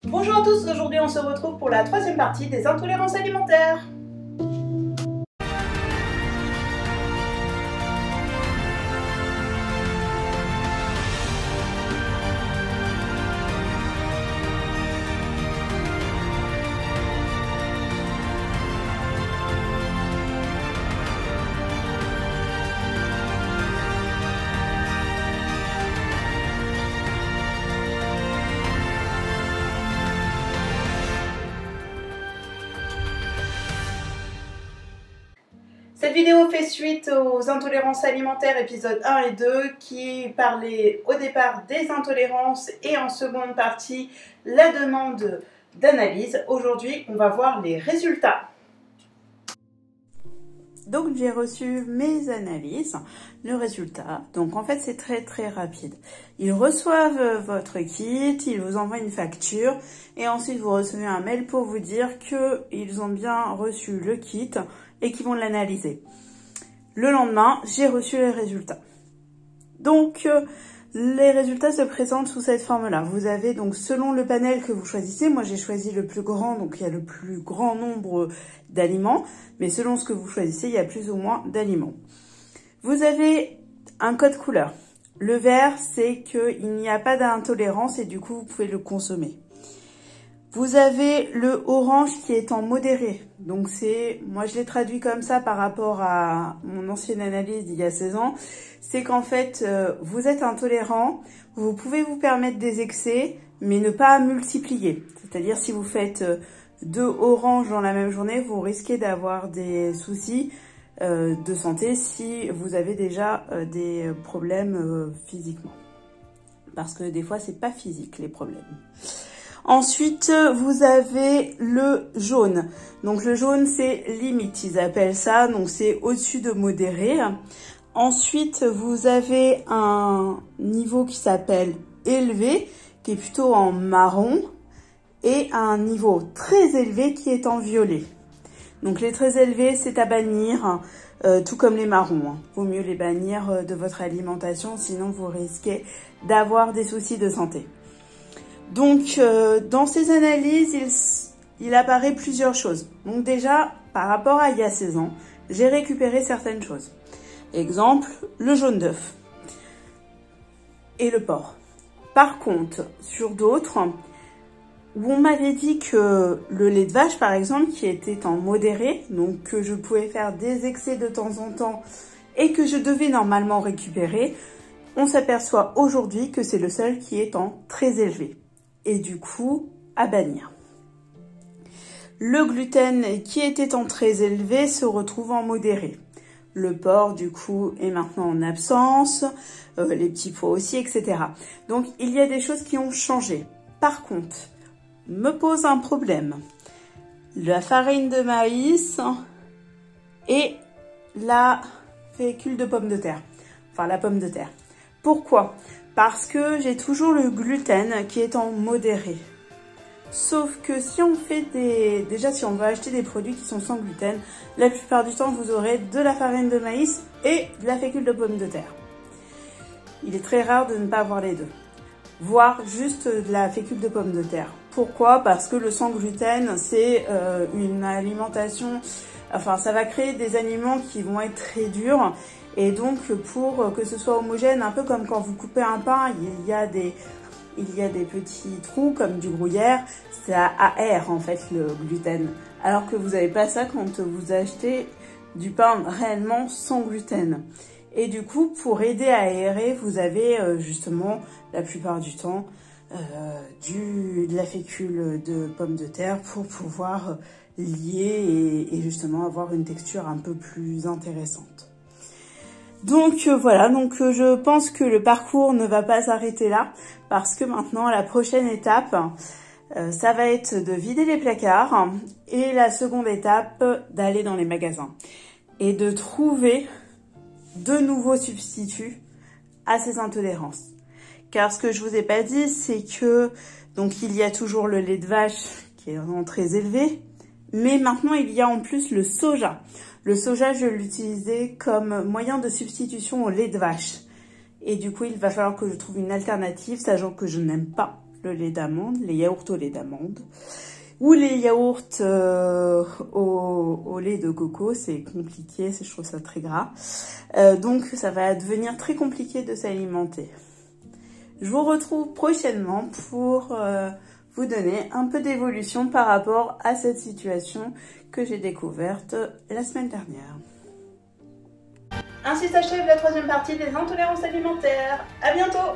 Bonjour à tous, aujourd'hui on se retrouve pour la troisième partie des intolérances alimentaires. Cette vidéo fait suite aux intolérances alimentaires épisodes 1 et 2 qui parlaient au départ des intolérances et en seconde partie la demande d'analyse. Aujourd'hui, on va voir les résultats. Donc j'ai reçu mes analyses, le résultat. Donc en fait c'est très rapide. Ils reçoivent votre kit, ils vous envoient une facture et ensuite vous recevez un mail pour vous dire qu'ils ont bien reçu le kit et qu'ils vont l'analyser. Le lendemain, j'ai reçu les résultats. Donc les résultats se présentent sous cette forme-là. Vous avez donc selon le panel que vous choisissez, moi j'ai choisi le plus grand, donc il y a le plus grand nombre d'aliments, mais selon ce que vous choisissez, il y a plus ou moins d'aliments. Vous avez un code couleur. Le vert, c'est qu'il n'y a pas d'intolérance et du coup vous pouvez le consommer. Vous avez le orange qui est en modéré. Donc moi je l'ai traduit comme ça par rapport à mon ancienne analyse d'il y a 16 ans. C'est qu'en fait, vous êtes intolérant, vous pouvez vous permettre des excès, mais ne pas multiplier. C'est-à-dire si vous faites 2 oranges dans la même journée, vous risquez d'avoir des soucis de santé si vous avez déjà des problèmes physiquement. Parce que des fois, c'est pas physique les problèmes. Ensuite, vous avez le jaune. Donc le jaune, c'est limite, ils appellent ça. Donc c'est au-dessus de modéré. Ensuite, vous avez un niveau qui s'appelle élevé, qui est plutôt en marron. Et un niveau très élevé qui est en violet. Donc les très élevés, c'est à bannir, tout comme les marrons. Vaut mieux les bannir de votre alimentation, sinon vous risquez d'avoir des soucis de santé. Donc, dans ces analyses, il apparaît plusieurs choses. Donc déjà, par rapport à il y a 16 ans, j'ai récupéré certaines choses. Exemple, le jaune d'œuf et le porc. Par contre, sur d'autres, où on m'avait dit que le lait de vache, par exemple, qui était en modéré, donc que je pouvais faire des excès de temps en temps et que je devais normalement récupérer, on s'aperçoit aujourd'hui que c'est le seul qui est en très élevé. Et du coup, à bannir. Le gluten qui était en très élevé se retrouve en modéré. Le porc, du coup, est maintenant en absence, les petits pois aussi, etc. Donc, il y a des choses qui ont changé. Par contre, me pose un problème. La farine de maïs et la fécule de pomme de terre. Enfin, la pomme de terre. Pourquoi ? Parce que j'ai toujours le gluten qui est en modéré. Sauf que si on fait déjà si on veut acheter des produits qui sont sans gluten, la plupart du temps vous aurez de la farine de maïs et de la fécule de pomme de terre. Il est très rare de ne pas avoir les deux. Voire juste de la fécule de pomme de terre. Pourquoi ? Parce que le sans gluten, c'est une alimentation, enfin ça va créer des aliments qui vont être très durs. Et donc, pour que ce soit homogène, un peu comme quand vous coupez un pain, il y a des petits trous comme du gruyère. C'est à aère, en fait, le gluten. Alors que vous n'avez pas ça quand vous achetez du pain réellement sans gluten. Et du coup, pour aider à aérer, vous avez justement, la plupart du temps, de la fécule de pomme de terre pour pouvoir lier et justement avoir une texture un peu plus intéressante. Donc voilà, donc je pense que le parcours ne va pas s'arrêter là parce que maintenant la prochaine étape, ça va être de vider les placards et la seconde étape d'aller dans les magasins et de trouver de nouveaux substituts à ces intolérances. Car ce que je vous ai pas dit, c'est que donc il y a toujours le lait de vache qui est vraiment très élevé, mais maintenant il y a en plus le soja. Le soja, je l'utilisais comme moyen de substitution au lait de vache. Et du coup, il va falloir que je trouve une alternative, sachant que je n'aime pas le lait d'amande, les yaourts au lait d'amande. Ou les yaourts au lait de coco, c'est compliqué, je trouve ça très gras. Donc ça va devenir très compliqué de s'alimenter. Je vous retrouve prochainement pour vous donner un peu d'évolution par rapport à cette situation que j'ai découverte la semaine dernière. Ainsi s'achève la troisième partie des intolérances alimentaires. À bientôt!